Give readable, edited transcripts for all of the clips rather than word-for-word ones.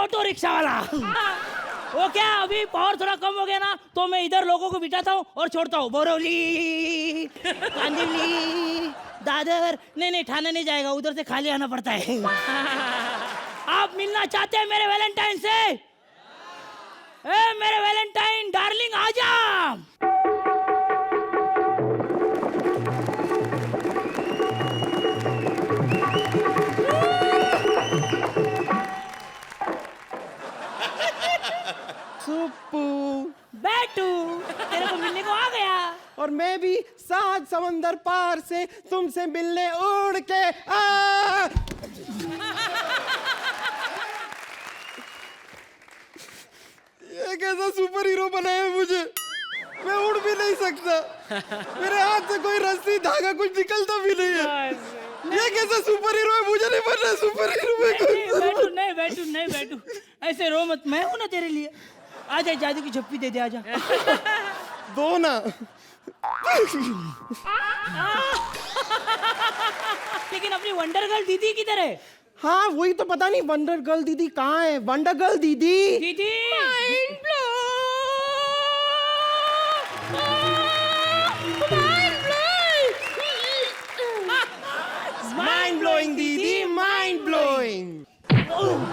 Auto rickshaw वाला। वो क्या अभी पावर थोड़ा कम हो गया ना तो मैं इधर लोगों को बिठाता हूँ और छोड़ता हूँ। बोरवली, कांदिवली, दादर। नहीं ठाणे नहीं जाएगा, उधर से खाली आना पड़ता है। आप मिलना चाहते हैं मेरे वैलेंटाइन से? ए मेरे वैलेंटाइन डार्लिंग आजा। सुप्पू, बैठू, तेरे को मिलने को आ गया। और मैं भी 7 समंदर पार से तुमसे मिलने उड़ के आ। ये कैसा सुपर हीरो बनाया मुझे? मैं उड़ भी नहीं सकता, मेरे हाथ से कोई रस्सी धागा कुछ निकलता भी नहीं है। ये कैसा सुपर हीरो है? मुझे नहीं बनना सुपर हीरो। नहीं बैठू, ऐसे रो मत, मैं हूं ना तेरे लिए। आजा, जादू की झप्पी दे दे, आजा। दो ना। लेकिन अपनी वंडर गर्ल दीदी किधर है? हाँ वही तो पता नहीं, वंडर गर्ल दीदी कहाँ है? वंडर गर्ल दीदी, दीदी माइंड ब्लोइंग दीदी, माइंड ब्लोइंग। तुम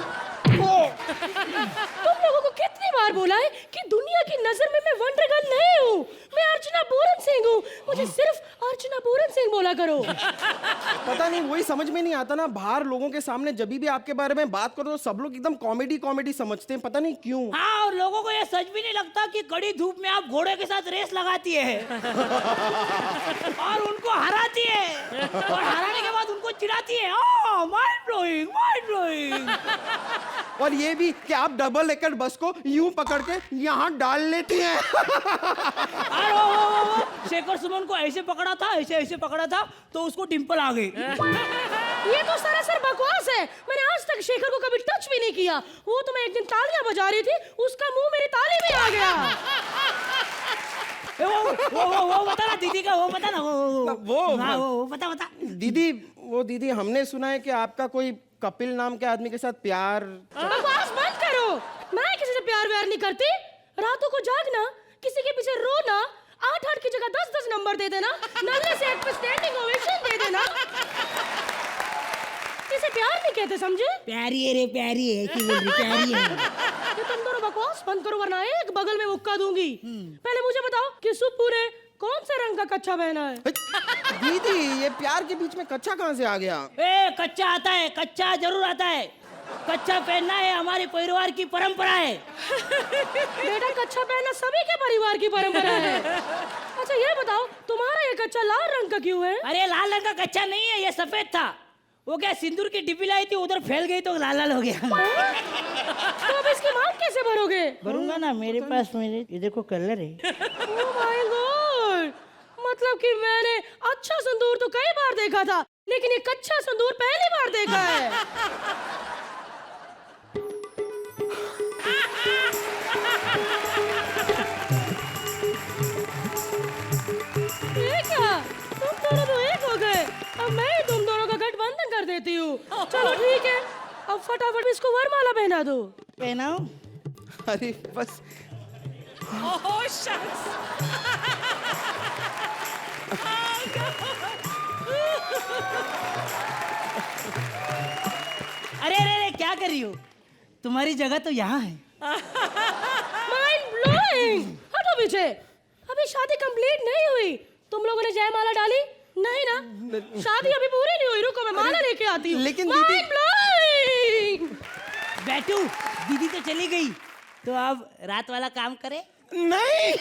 लोगों को कितनी बार बोला है कि दुनिया की नजर में मैं वंडर गर्ल नहीं हूँ, मैं अर्चना पूरन सिंह हूँ। मुझे सिर्फ अर्चना पूरन सिंह बोला करो। पता नहीं, वही समझ में नहीं आता ना, बाहर लोगों के सामने जब भी आपके बारे में बात करो तो सब लोग एकदम कॉमेडी कॉमेडी समझते हैं, पता नहीं क्यों। हाँ, और लोगों को ये सच भी नहीं लगता कि कड़ी धूप में आप घोड़े के साथ रेस लगाती है और उनको हराती है और हराने के बाद उनको चिढ़ाती है। Mind blowing, mind blowing. और ये भी कि आप डबल डेकर बस को यूं पकड़ के यहाँ डाल लेती हैं। अरे वो शेखर सुमन को ऐसे पकड़ा था, ऐसे पकड़ा था तो उसको डिंपल आ गई। ये तो सरासर बकवास है। मैंने आज तक शेखर को कभी टच भी नहीं किया। वो तो मैं एक दिन तालियां बजा रही थी, उसका मुंह मेरी ताली में आ गया। वो बता ना दीदी का, वो बता ना। वो बता। दीदी, वो दीदी हमने सुना है कि आपका कोई कपिल नाम के आदमी के साथ प्यार। बकवास बंद करो। मैं किसी से प्यार व्यार नहीं करती। रातों को जागना, किसी के पीछे रोना, 8 की जगह 10 नंबर दे देना, नल्ले से एक पे स्टैंडिंग ओवेशन दे देना, इसे प्यार नहीं कहते, समझे? प्यारी है रे, प्यारी है कि बोल रही, प्यारी है। ये तुम दोनों बकवास बंद करो वरना एक बगल में मुक्का दूंगी। पहले मुझे बताओ कि सुप्पू ने कौन से रंग का कच्चा पहना है? दीदी, ये प्यार के बीच में कच्चा कहाँ से आ गया? ए कच्चा आता है, कच्चा जरूर आता है। कच्चा पहनना है हमारे परिवार की परंपरा है। बेटा, कच्चा पहनना सभी के परिवार की परंपरा है। अच्छा ये बताओ, तुम्हारा ये कच्चा लाल रंग का क्यों है? अरे लाल रंग का कच्चा नहीं है, ये सफेद था। वो क्या सिंदूर की डिब्बी लाई थी, उधर फैल गई तो लाल हो गया। तो अब इसकी मांग कैसे भरोगे? भरूंगा ना, मेरे पास मेरे ये देखो कलर है। ओह माय गॉड, मतलब कि मैंने अच्छा संदूर तो कई बार देखा था, लेकिन ये कच्चा संदूर पहली बार देखा है। ये क्या, तुम दोनों तो एक हो गए। अब मैं ही तुम दोनों का गठबंधन कर देती हूँ। चलो ठीक है, अब फटाफट इसको वरमाला पहना दो। पहनाओ। अरे बस। Oh, shucks. अरे क्या कर रही हो? तुम्हारी जगह तो यहाँ है। Mind blowing. हटो पीछे, अभी शादी कंप्लीट नहीं हुई। तुम लोगों ने जयमाला डाली? नहीं ना, शादी अभी पूरी नहीं हुई। रुको मैं माला लेके आती हूँ। लेकिन माइंड ब्लोइंग। बैठू, दीदी तो चली गई तो अब रात वाला काम करे? नहीं।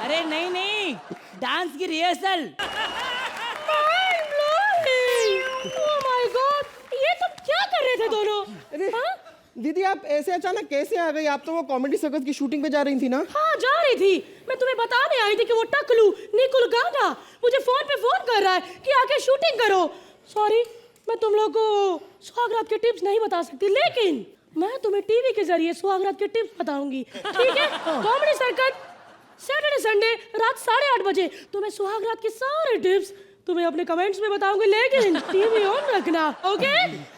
अरे नहीं, डांस की rehearsal. Mind blowing. Oh my God, ये तुम क्या कर रहे थे दोनों? अरे हाँ? दीदी, आप ऐसे अचानक कैसे आ गई? आप तो वो कॉमेडी सर्कस की शूटिंग पे जा रही थी ना? हाँ जा रही थी। मैं तुम्हें बताने आई थी कि वो टकलू निकुल गाना मुझे फोन पे फोन कर रहा है कि आके शूटिंग करो। सॉरी, मैं तुम लोगों को सुहागरात के टिप्स नहीं बता सकती, लेकिन मैं तुम्हें टीवी के जरिए सुहागरात के टिप्स बताऊंगी, ठीक है? कॉमेडी सर्कस सैटरडे संडे रात 8:30 बजे तुम्हें सुहागरात के सारे टिप्स तुम्हें अपने कमेंट्स में बताऊंगी, लेकिन टीवी ऑन रखना, ओके?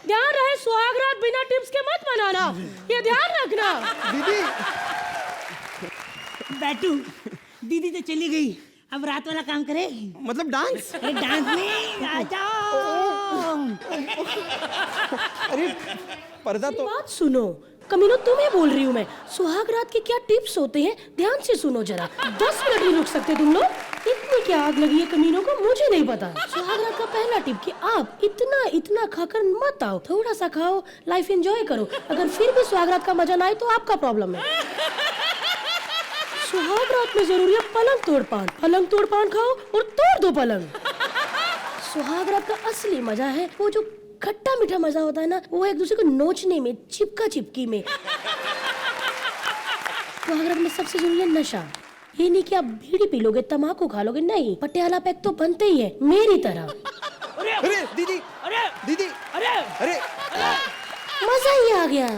ध्यान रहे, सुहागरात बिना टिप्स के मत मनाना, ये ध्यान रखना। दीदी बैठू, दीदी तो चली गई, अब रात वाला काम करे। मतलब डांस? डांस में आ जाओ। अरे पर्दा तो बात सुनो कमीनो, तुम्हें बोल रही हूँ मैं, सुहागरात के क्या टिप्स होते हैं ध्यान से सुनो जरा। 10 मिनट नहीं रुक सकते तुम लोग? इतनी क्या आग लगी है कमीनों को, मुझे नहीं पता। सुहागरात का पहला टिप कि आप इतना इतना खाकर मत आओ, थोड़ा सा खाओ, लाइफ एंजॉय करो। अगर फिर भी सुहागरात का मजा ना आए तो आपका प्रॉब्लम है। सुहागरात में जरूरी है पलंग तोड़ पान, पलंग तोड़ पान खाओ और तोड़ दो पलंग। सुहागरात का असली मजा है वो जो खट्टा मीठा मजा होता है ना, वो एक दूसरे को नोचने में, चिपका चिपकी में। सुहागरात में सबसे जरूरी है नशा। ये नहीं कि आप बीड़ी पी लोगे, तम्बाकू खा लोगे, नहीं, पटियाला पैक तो बनते ही है मेरी तरह। अरे दीदी, अरे दीदी, अरे अरे मजा ही आ गया।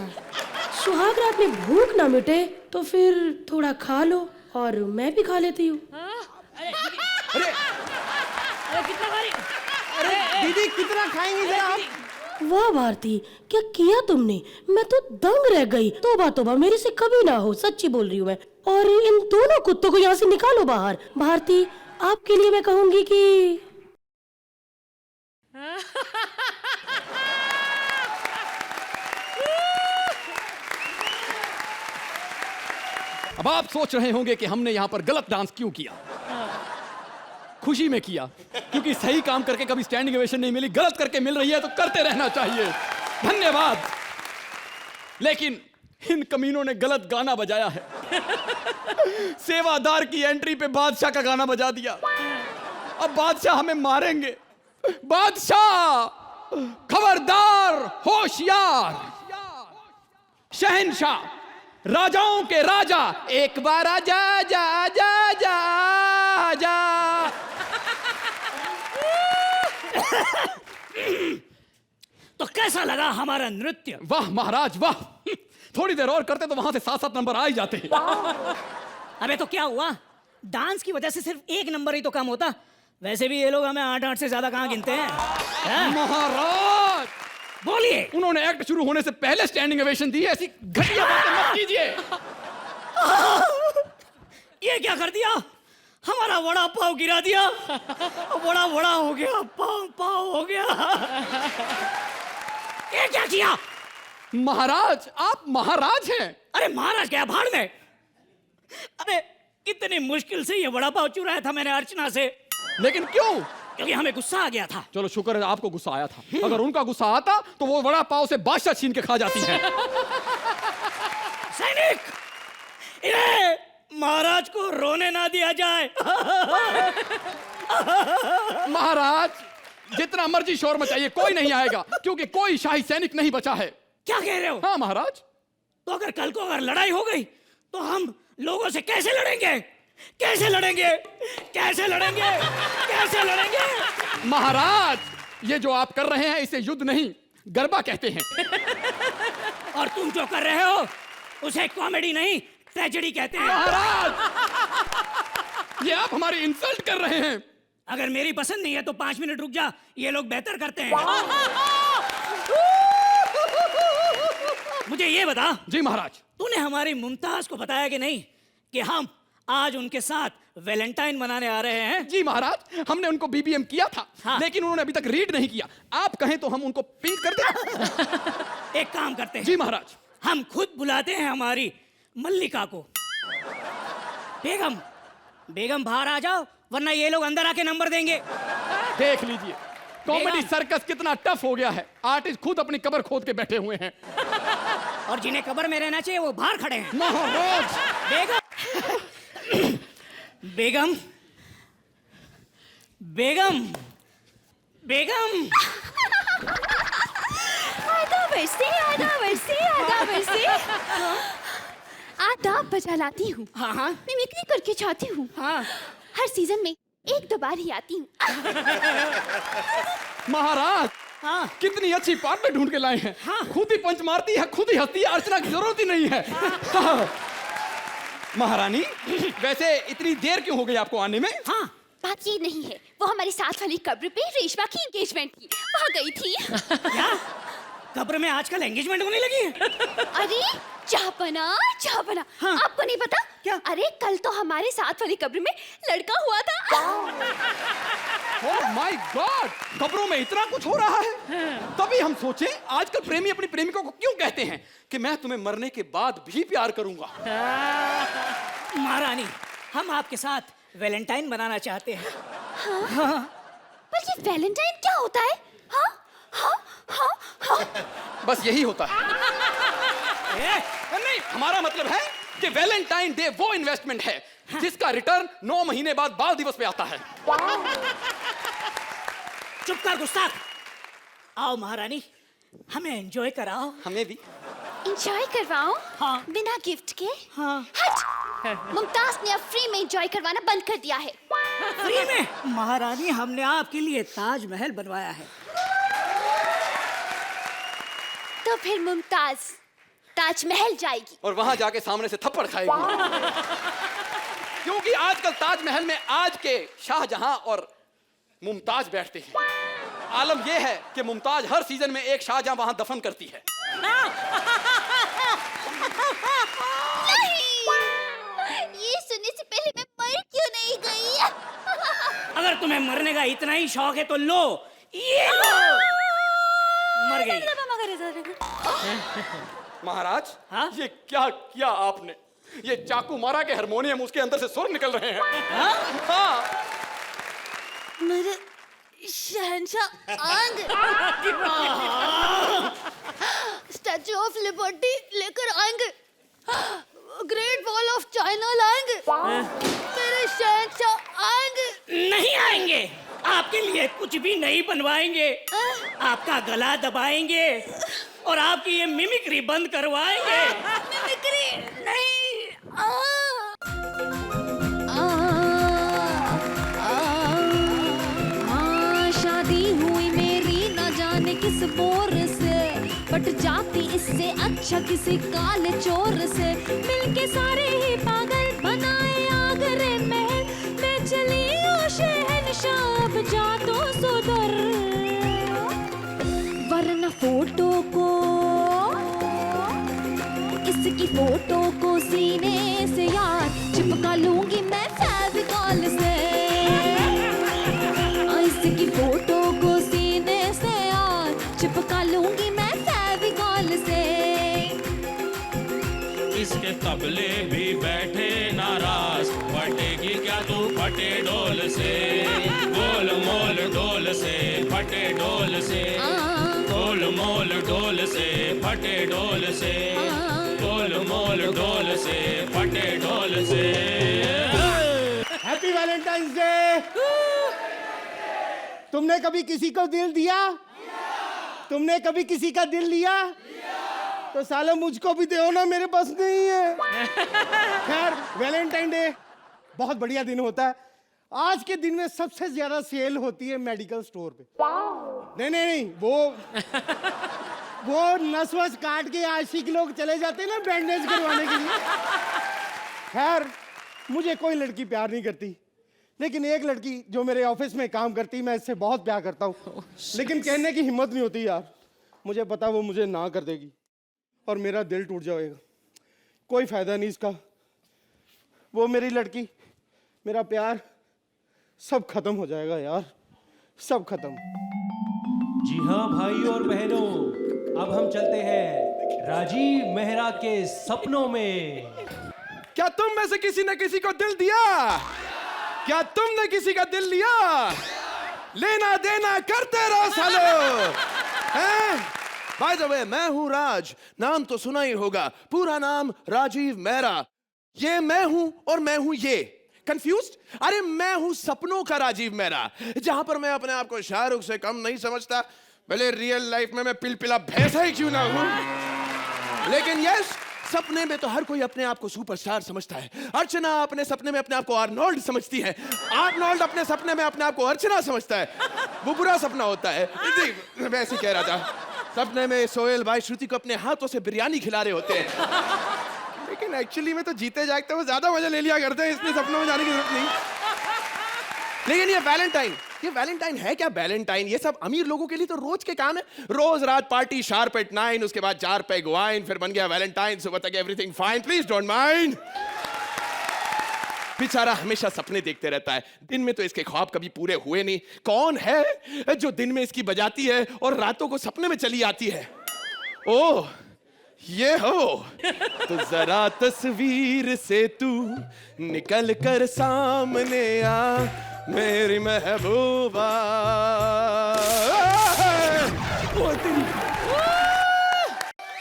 सुहागरात में भूख ना मिटे तो फिर थोड़ा खा लो, और मैं भी खा लेती हूँ। अरे अरे कितना भारी। दीदी कितना खाएंगी जरा आप? वाह भारती, क्या किया तुमने, मैं तो दंग रह गई। तोबा तोबा, मेरे से कभी ना हो, सच्ची बोल रही हूँ मैं। और इन दोनों कुत्तों को यहाँ से निकालो बाहर। भारती, आपके लिए मैं कहूंगी कि अब आप सोच रहे होंगे कि हमने यहां पर गलत डांस क्यों किया। खुशी में किया, क्योंकि सही काम करके कभी स्टैंडिंग ओवेशन नहीं मिली, गलत करके मिल रही है तो करते रहना चाहिए। धन्यवाद। लेकिन इन कमीनों ने गलत गाना बजाया है। सेवादार की एंट्री पे बादशाह का गाना बजा दिया। अब बादशाह हमें मारेंगे। बादशाह, खबरदार, होशियार, शहंशाह, राजाओं के राजा, एक बार आजा जा जा जा जा। तो कैसा लगा हमारा नृत्य? वाह महाराज वाह, थोड़ी देर और करते तो वहां से 7-7 नंबर आ ही जाते। अबे तो क्या हुआ, डांस की वजह से सिर्फ 1 नंबर ही तो कम होता। वैसे भी ये लोग हमें 8-8 से ज्यादा कहाँ गिनते हैं। महाराज बोलिए। उन्होंने एक्ट शुरू होने से पहले स्टैंडिंग ओवेशन दी है, ऐसी घटिया बातें मत कीजिए। ये क्या कर दिया, हमारा वड़ा पाव गिरा दिया। वड़ा वड़ा हो गया, पाव पाव हो गया। ये क्या किया? महाराज आप महाराज हैं। अरे महाराज क्या, भाड़ में। अरे कितनी मुश्किल से ये वड़ा पाव चुराया था मैंने अर्चना से। लेकिन क्यों? क्योंकि हमें गुस्सा आ गया था। चलो शुक्र है आपको गुस्सा आया था, अगर उनका गुस्सा आता तो वो वड़ा पाव से बादशाह छीन के खा जाती है। सैनिक, इन्हें महाराज को रोने ना दिया जाए। महाराज जितना मर्जी शोर मचाइए, कोई नहीं आएगा, क्योंकि कोई शाही सैनिक नहीं बचा है। क्या कह रहे हो? हाँ महाराज। तो अगर कल को अगर लड़ाई हो गई तो हम लोगों से कैसे लड़ेंगे? कैसे लड़ेंगे? कैसे लड़ेंगे? कैसे लड़ेंगे? महाराज ये जो आप कर रहे हैं इसे युद्ध नहीं, गरबा कहते हैं। और तुम जो कर रहे हो उसे कॉमेडी नहीं, ट्रेजेडी कहते हैं। महाराज ये आप हमारी इंसल्ट कर रहे हैं। अगर मेरी पसंद नहीं है तो 5 मिनट रुक जा, ये लोग बेहतर करते हैं। मुझे ये बता। जी महाराज। तूने हमारी मुमताज को बताया कि नहीं कि हम आज उनके साथ वैलेंटाइन मनाने आ रहे हैं? जी महाराज, हमने उनको बीबीएम किया था। हाँ। लेकिन उन्होंने अभी तक रीड नहीं किया। आप कहें तो हम उनको पिंक कर दें। एक काम करते हैं। जी महाराज। हम खुद बुलाते हैं हमारी मल्लिका को। बेगम, बेगम बाहर आ जाओ, वरना ये लोग अंदर आके नंबर देंगे। देख लीजिए कॉमेडी बेगम। सर्कस कितना टफ हो गया है। आर्टिस्ट खुद अपनी कब्र खोद के बैठे हुए हैं। और जिन्हें कब्र में रहना चाहिए वो बाहर खड़े हैं। महाराज बेगम, बेगम, बेगम, बेगम। आदाब से आदाब बजा लाती हूँ। हाँ हाँ मिमिक्री करके चाहती हूँ। हाँ। हर सीजन में 1-2 बार ही आती हूँ। महाराज हाँ। कितनी अच्छी पार्टनर ढूंढ के लाए हैं। हाँ। खुद ही पंच मारती है, खुद ही हंसती है, अर्चना की जरूरत ही नहीं है। हाँ। महारानी वैसे इतनी देर क्यों हो गई आपको आने में? हाँ, बात ये नहीं है, वो हमारी साथ वाली कब्र पे रेशमा की एंगेजमेंट की, वहाँ गई थी। क्या कब्र में आजकल एंगेजमेंट होने लगी है? अरे जापना, हाँ। आपको नहीं पता क्या? अरे कल तो हमारे साथ वाली कब्र में लड़का हुआ था। ओह माय गॉड, खबरों में इतना कुछ हो रहा है। तभी हम सोचे आजकल प्रेमी अपनी प्रेमिका को क्यों कहते हैं कि मैं तुम्हें मरने के बाद भी प्यार करूंगा। महारानी, हम आपके साथ वैलेंटाइन बनाना चाहते हैं। पर ये वैलेंटाइन क्या होता है? हाँ हाँ हाँ हाँ। बस यही होता है। नहीं, हमारा मतलब है कि वैलेंटाइन डे वो इन्वेस्टमेंट है जिसका रिटर्न 9 महीने बाद बाल दिवस पे आता है। चुप कर गुस्ताख। आओ महारानी, हमें एंजॉय कराओ। हमें भी। एंजॉय करवाओ? हाँ। बिना गिफ्ट के? हाँ। हट! मुमताज ने अब फ्री में एंजॉय करवाना बंद कर दिया है। फ्री में? महारानी, हमने आपके लिए ताजमहल बनवाया है। तो फिर मुमताज ताजमहल जाएगी और वहां जाके सामने से थप्पड़ खाएगी। क्योंकि आजकल ताजमहल में आज के शाहजहां और मुमताज बैठते हैं। आलम यह है कि मुमताज हर सीजन में एक शाहजहां वहां दफन करती है। नहीं, ये सुनने से पहले मैं मर क्यों नहीं गई? अगर तुम्हें मरने का इतना ही शौक है तो लो, ये लो। मर गई। महाराज, हाँ? ये क्या किया आपने? ये चाकू मारा के हारमोनियम उसके अंदर से सुर निकल रहे हैं। हाँ? मेरे शहंशाह आंग स्टैचू ऑफ लिबर्टी लेकर आएंगे, ग्रेट वॉल ऑफ चाइना लाएंगे, मेरे शहंशाह आएंगे। नहीं आएंगे, आपके लिए कुछ भी नहीं बनवाएंगे। आपका गला दबाएंगे और आपकी ये मिमिक्री बंद करवाएंगे। मिमिक्री नहीं। शादी हुई मेरी न जाने किस बोर से, बट जाती इससे अच्छा किसी काले चोर से। मिलके सारे ही पागल बनाए आगरे महल में, चली ओ शहंशाह अब जा तो सुधर, वरना फोटो को, इसकी फोटो को सीने से यार चिपका लूंगी मैं फेविकॉल से। इसकी फोटो को सीने से यार चिपका लूंगी मैं फेविकॉल से। इसके तबले भी बैठे नाराज, फटेगी क्या तू फटे डोल से, गोल मोल डोल से फटे डोल से, गोल मोल डोल से फटे डोल से, गोल मोल डोल से फटे डोल से। Happy Valentine's day. तुमने कभी किसी को दिल दिया? तुमने कभी किसी का दिल लिया? तो सालो मुझको भी दो ना, मेरे पास नहीं है। खैर, वैलेंटाइन डे बहुत बढ़िया दिन होता है। आज के दिन में सबसे ज्यादा सेल होती है मेडिकल स्टोर पे। नहीं, वो नस वस काट के आशिक लोग चले जाते हैं ना बैंडेज करवाने के लिए। खैर, मुझे कोई लड़की प्यार नहीं करती, लेकिन एक लड़की जो मेरे ऑफिस में काम करती, मैं इससे बहुत प्यार करता हूँ, लेकिन कहने की हिम्मत नहीं होती यार। मुझे पता वो मुझे ना कर देगी और मेरा दिल टूट जाएगा। कोई फायदा नहीं इसका। वो मेरी लड़की, मेरा प्यार सब खत्म हो जाएगा यार, सब खत्म। जी हाँ भाई और बहनों, अब हम चलते हैं राजीव मेहरा के सपनों में। क्या तुम में से किसी ने किसी को दिल दिया? क्या तुमने किसी का दिल लिया? लेना देना करते रहो सालो। बाय द वे, मैं हूं राज, नाम तो सुना ही होगा, पूरा नाम राजीव मेहरा। ये मैं हूं और मैं हूं ये। कंफ्यूज्ड? अरे मैं हूं सपनों का राजीव मेहरा, जहां पर मैं अपने आप को शाहरुख से कम नहीं समझता, भले रियल लाइफ में मैं पिलपिला भैंसा ही क्यों ना हूं। लेकिन यस, सपने में तो हर कोई अपने आप को सुपरस्टार समझता है। अर्चना अपने सपने में अपने आप को आर्नोल्ड समझती है, आर्नोल्ड अपने सपने में अपने आप को अर्चना समझता है। वो बुरा सपना होता है। मैं वैसे कह रहा था, सपने में सोहेल भाई श्रुति को अपने हाथों से बिरयानी खिला रहे होते हैं, लेकिन एक्चुअली में तो जीते जागते वो ज्यादा मजा ले लिया करते हैं, इसलिए सपनों में जाने की जरूरत नहीं। लेकिन ये वैलेंटाइन है क्या? वैलेंटाइन ये सब अमीर लोगों के लिए तो रोज के काम है। रोज रात पार्टी शार्प एट 9, उसके बाद 4 पैग वाइन, फिर बन गया वैलेंटाइन, सुबह तक everything fine, please don't mind. बेचारा हमेशा सपने देखते रहता है, दिन में तो इसके ख्वाब कभी पूरे हुए नहीं। कौन है जो दिन में इसकी बजाती है और रातों को सपने में चली आती है? ओह ये हो तो जरा तस्वीर से तू निकल कर सामने आ मेरी महबूबा।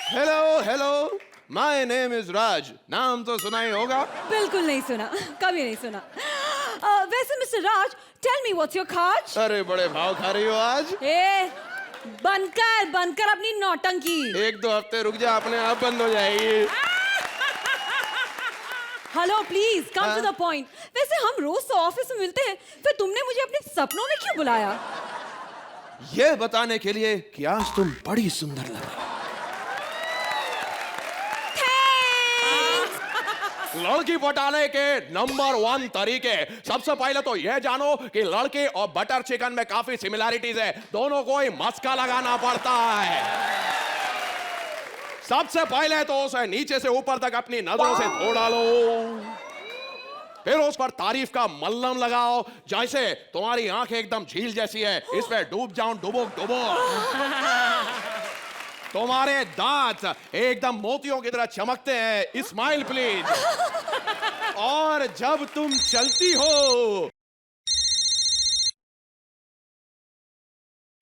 Hello hello, my name is Raj. नाम तो सुना ही होगा। बिल्कुल नहीं सुना, कभी नहीं सुना। वैसे mister Raj, tell me what's your खाज? अरे बड़े भाव खा रही हो आज। बनकर अपनी नौटंकी। 1-2 हफ्ते रुक जा, अपने आप बंद हो जाएगी। Hello please come to the point. वैसे हम रोज तो ऑफिस में मिलते हैं, फिर तुमने मुझे अपने सपनों में क्यों बुलाया? ये बताने के लिए कि आज तुम बड़ी सुंदर लग रही हो। लड़की पटाने के नंबर 1 तरीके, सबसे पहले तो यह जानो कि लड़के और बटर चिकन में काफी सिमिलैरिटीज है। दोनों को ही मस्का लगाना पड़ता है। सबसे पहले तो उसे नीचे से ऊपर तक अपनी नजरों से धो डालो, फिर उस पर तारीफ का मल्लम लगाओ। जैसे तुम्हारी आंखें एकदम झील जैसी है, इसमें डूब जाऊं डुबुक डुबुक। तुम्हारे दांत एकदम मोतियों की तरह चमकते हैं, स्माइल प्लीज। और जब तुम चलती हो।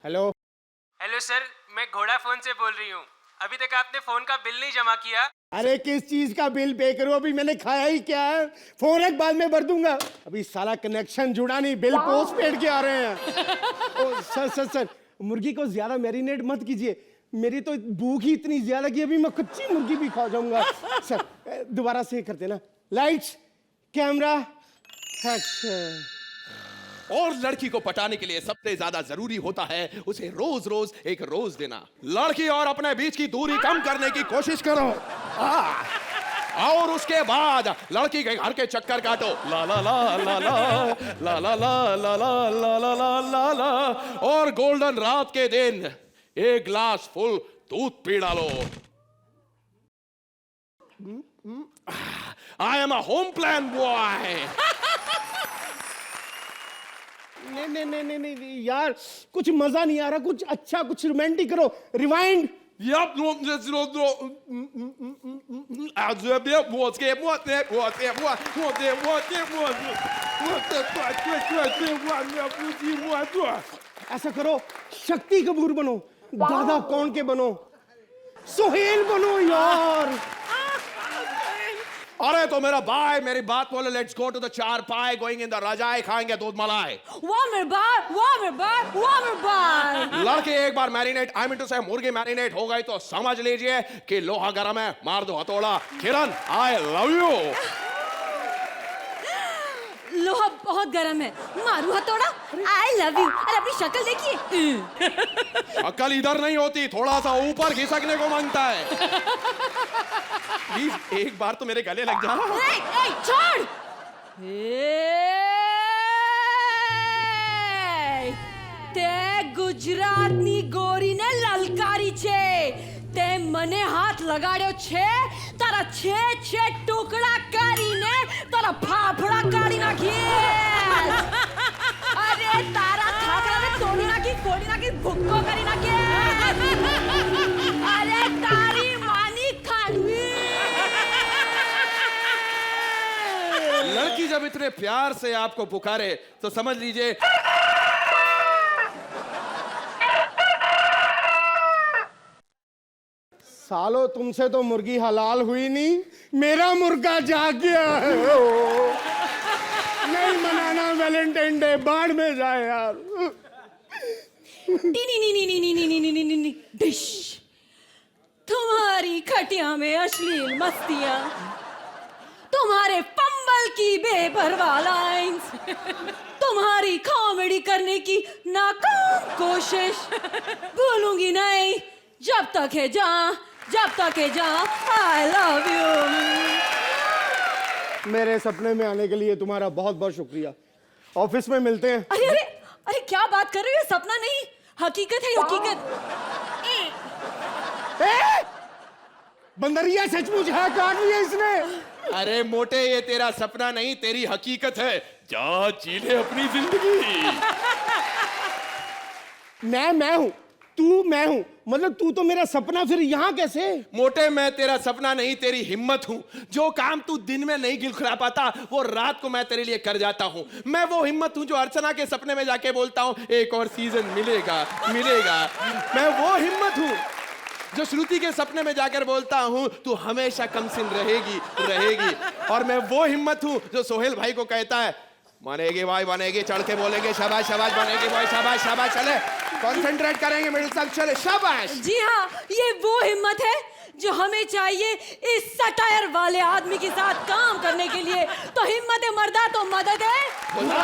हेलो हेलो सर, मैं घोड़ा फोन से बोल रही हूँ। अभी तक आपने फोन का बिल नहीं जमा किया। अरे किस चीज का बिल पे करूं? अभी मैंने खाया ही क्या है? फोन एक बाद में भर दूंगा। अभी साला कनेक्शन जुड़ा नहीं, बिल पोस्ट पेड के आ रहे हैं। ओ, सर मुर्गी को ज्यादा मैरिनेट मत कीजिए, मेरी तो भूख ही इतनी ज्यादा कि अभी मैं कच्ची मुर्गी भी खा जाऊंगा। सर दोबारा से करते ना, लाइट्स कैमरा एक्शन। और लड़की को पटाने के लिए सबसे ज्यादा जरूरी होता है उसे रोज रोज एक रोज देना। लड़की और अपने बीच की दूरी कम करने की कोशिश करो। और उसके बाद लड़की के घर के चक्कर काटो। ला ला ला ला ला ला ला ला ला ला ला ला ला ला ला। और गोल्डन रात के दिन 1 ग्लास फुल दूध पी डालो। I am a home plan boy. नहीं यार, कुछ मजा नहीं आ रहा। कुछ अच्छा, कुछ रोमांटिक करो। रिवाइंड। ऐसा करो, शक्ति कपूर बनो, दादा कौन के बनो, सोहेल बनो यार। अरे तो मेरा भाई मेरी बात बोले, लेट्स गो टू द चार पाई, गोइंग इन द रजाई, खाएंगे दूध मलाई। लड़के एक बार मैरिनेट, आई मीन टू से मुर्गी मैरिनेट हो गई तो समझ लीजिए कि लोहा गरम है, मार दो हथौड़ा। किरण आई लव यू। लोहा बहुत गर्म है, मारू हथौड़ा। I love you. अरे अपनी शक्ल देखिए। शक्ल इधर नहीं होती, थोड़ा सा ऊपर खिसकने को मांगता है। प्लीज एक बार तो मेरे गले लग जा। छोड़। ते गुजरातनी गोरीने ललकारी छे, તે મને હાથ લગાડ્યો છે, તારા છે ટુકડા કરીને તારા ફાફડા કાઢી નાખીએ। અરે તારા થાકરાને તોડી નાખી ભૂક્કો કરી નાખીએ। અરે તારી માની ખાડવી। लड़की जब इतने प्यार से आपको पुकारे तो समझ लीजिए सालो तुमसे तो मुर्गी हलाल हुई नहीं, मेरा मुर्गा जाग गया है। नहीं मनाना वैलेंटाइन डे, बाढ़ में जाए यार। डिश। तुम्हारी खटिया में अश्लील मस्तियां, तुम्हारे फंबल की बेपरवाह लाइंस, तुम्हारी कॉमेडी करने की नाकाम कोशिश भूलूंगी नहीं जब तक है जहाँ आई लव यू। मेरे सपने में आने के लिए तुम्हारा बहुत बहुत शुक्रिया। ऑफिस में मिलते हैं। अरे अरे अरे क्या बात कर रहे हो, ये सपना नहीं हकीकत है, हकीकत। बंदरिया सचमुच है, काट लिया इसने। अरे मोटे, ये तेरा सपना नहीं, तेरी हकीकत है। जा जी ले अपनी जिंदगी। मैं हूँ, तू मैं हूँ, मतलब तू तो मेरा सपना, फिर यहाँ कैसे? मोटे, मैं तेरा सपना नहीं, तेरी हिम्मत हूँ। जो काम तू दिन में नहीं गिलखिला पाता, वो रात को मैं तेरे लिए कर जाता हूँ। मैं वो हिम्मत हूँ जो अर्चना के सपने में जाके बोलता हूँ एक और सीजन मिलेगा मिलेगा। मैं वो हिम्मत हूँ जो श्रुति के सपने में जाकर बोलता हूँ तू हमेशा कमसिन रहेगी रहेगी। और मैं वो हिम्मत हूँ जो सोहेल भाई को कहता है बनेगी भाई बनेगी, चढ़ के बोलेंगे शाबाश शाबाश, बनेगी भाई शाबाश शाबाश, चले कंसंट्रेट करेंगे, मिडिल तक चले शाबाश। जी हाँ, ये वो हिम्मत है जो हमें चाहिए इस सटायर वाले आदमी के साथ काम करने के लिए। तो हिम्मत है मर्दा तो मदद है खुदा।